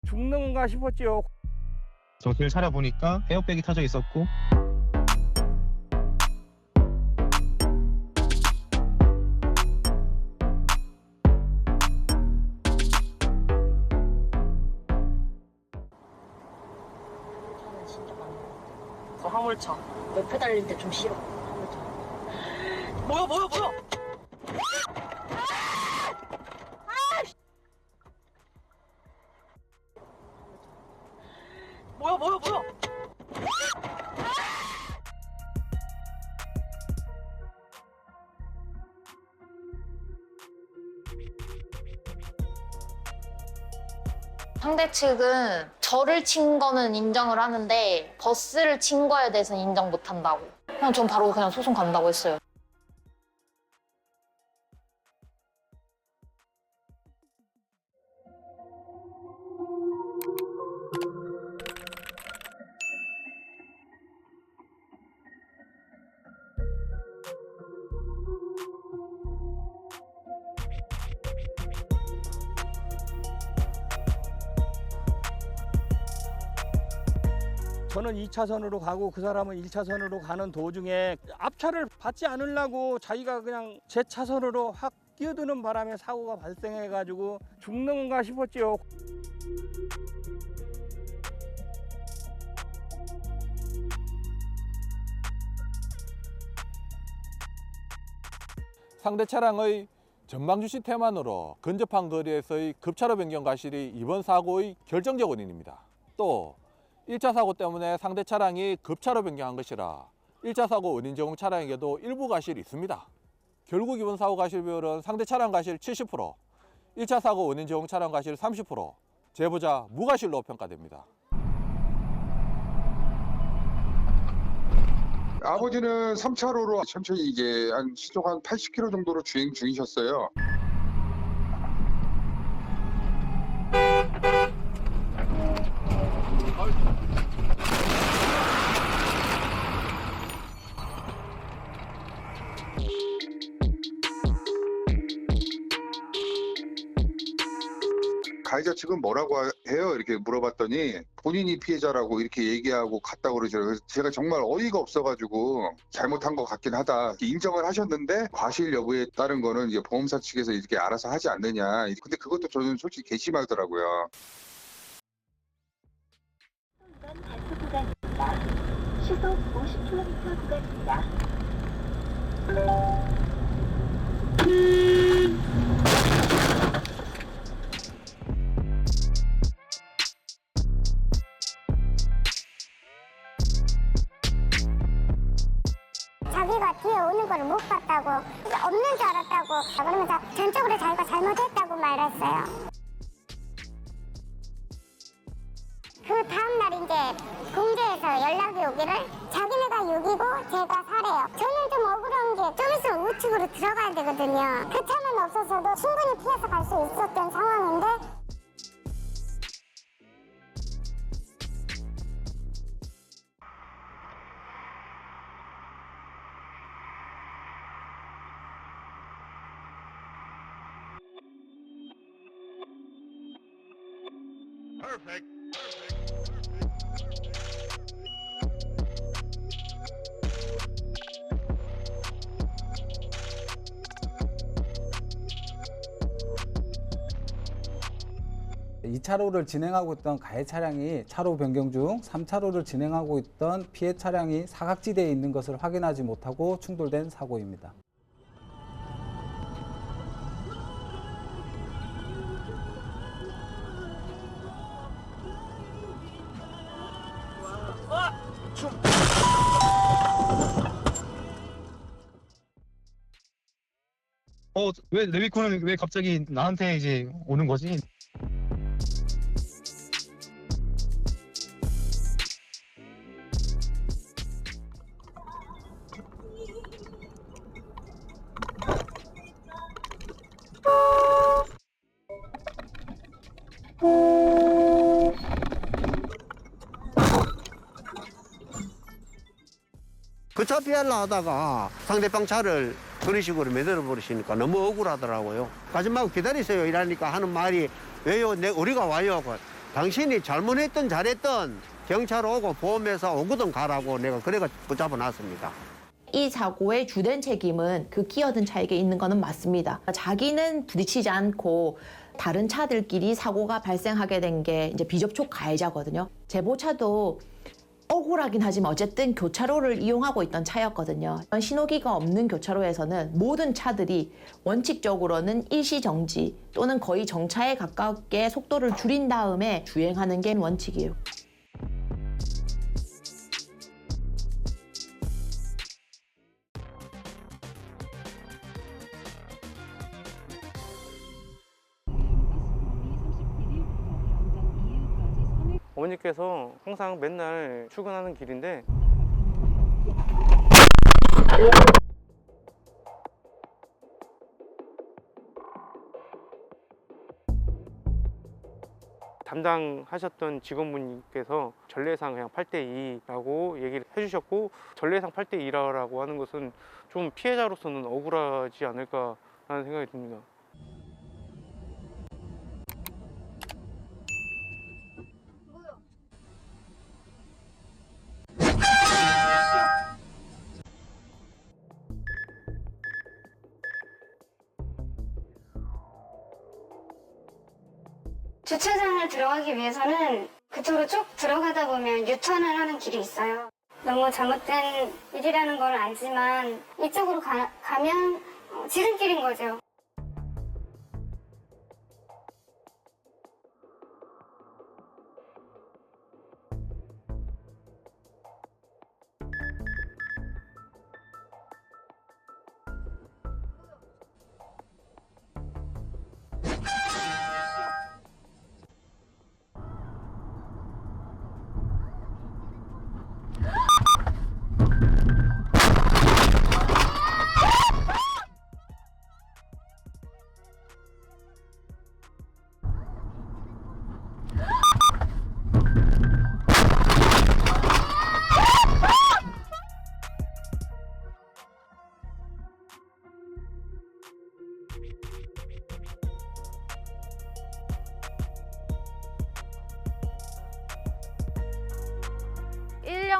죽는가 싶었죠. 정신을 차려보니까 에어백이 터져 있었고 차는 진짜 많네. 그 화물차. 옆에 달릴 때 좀 싫어. 화물차. 뭐야, 뭐야, 뭐야! 뭐야, 뭐야, 뭐야! 상대 측은 저를 친 거는 인정을 하는데 버스를 친 거에 대해서는 인정 못 한다고. 그냥 전 바로 그냥 소송 간다고 했어요. 저는 2차선으로 가고 그 사람은 1차선으로 가는 도중에 앞차를 받지 않으려고 자기가 그냥 제 차선으로 확 끼어드는 바람에 사고가 발생해가지고 죽는가 싶었죠. 상대 차량의 전방 주시 태만으로 근접한 거리에서의 급차로 변경 과실이 이번 사고의 결정적 원인입니다. 또 1차 사고 때문에 상대 차량이 급차로 변경한 것이라 1차 사고 원인 제공 차량에게도 일부 과실이 있습니다. 결국 이번 사고 과실 비율은 상대 차량 과실 70%, 1차 사고 원인 제공 차량 과실 30%, 제보자 무과실로 평가됩니다. 아버지는 3차로로 천천히 이제 한 시속 한 80km 정도로 주행 중이셨어요. 가해자 측은 뭐라고 해요? 이렇게 물어봤더니 본인이 피해자라고 이렇게 얘기하고 갔다고 그러죠. 그래서 제가 정말 어이가 없어가지고 잘못한 것 같긴 하다. 인정을 하셨는데 과실 여부에 따른 거는 이제 보험사 측에서 이렇게 알아서 하지 않느냐. 근데 그것도 저는 솔직히 괘씸하더라고요. 단속 구간입니다. 시속 50km 구간입니다. 자기가 뒤에 오는 걸 못 봤다고, 없는 줄 알았다고, 그러면서 전적으로 자기가 잘못했다고 말했어요. 그 다음날 이제 공대에서 연락이 오기를 자기네가 6이고 제가 4래요. 저는 좀 억울한 게 좀 있으면 우측으로 들어가야 되거든요. 그 차는 없어서도 충분히 피해서 갈 수 있었던 상황인데 이 2차로를 진행하고 있던 가해 차량이 차로 변경 중 3차로를 진행하고 있던 피해 차량이 사각지대에 있는 것을 확인하지 못하고 충돌된 사고입니다. 왜 레비콘은 왜 갑자기 나한테 이제 오는 거지? 그 차 피하려 하다가 상대방 차를 그런 식으로 매달아 버리시니까 너무 억울하더라고요. 가지 말고 기다리세요 이러니까 하는 말이 왜요? 우리가 와요. 당신이 잘못했든 잘했든 경찰 오고 보험회사 오거든 가라고 내가 그래가 붙잡아 놨습니다. 이 사고의 주된 책임은 그 끼어든 차에게 있는 거는 맞습니다. 자기는 부딪히지 않고 다른 차들끼리 사고가 발생하게 된 게 이제 비접촉 가해자거든요. 제보차도 억울하긴 하지만 어쨌든 교차로를 이용하고 있던 차였거든요. 신호기가 없는 교차로에서는 모든 차들이 원칙적으로는 일시정지 또는 거의 정차에 가깝게 속도를 줄인 다음에 주행하는 게 원칙이에요. 어머니께서 항상 맨날 출근하는 길인데 담당하셨던 직원분께서 전례상 그냥 8대2라고 얘기를 해주셨고, 전례상 8대2라고 하는 것은 좀 피해자로서는 억울하지 않을까 하는 생각이 듭니다. 주차장을 들어가기 위해서는 그쪽으로 쭉 들어가다 보면 유턴을 하는 길이 있어요. 너무 잘못된 일이라는 걸 알지만 이쪽으로 가면 지름길인 거죠.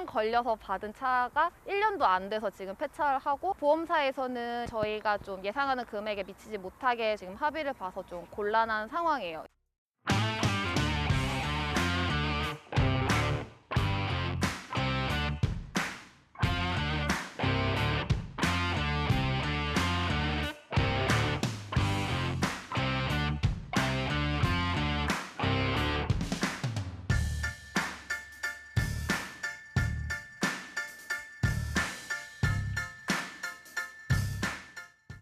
걸려서 받은 차가 1년도 안 돼서 지금 폐차를 하고, 보험사에서는 저희가 좀 예상하는 금액에 미치지 못하게 지금 합의를 봐서 좀 곤란한 상황이에요.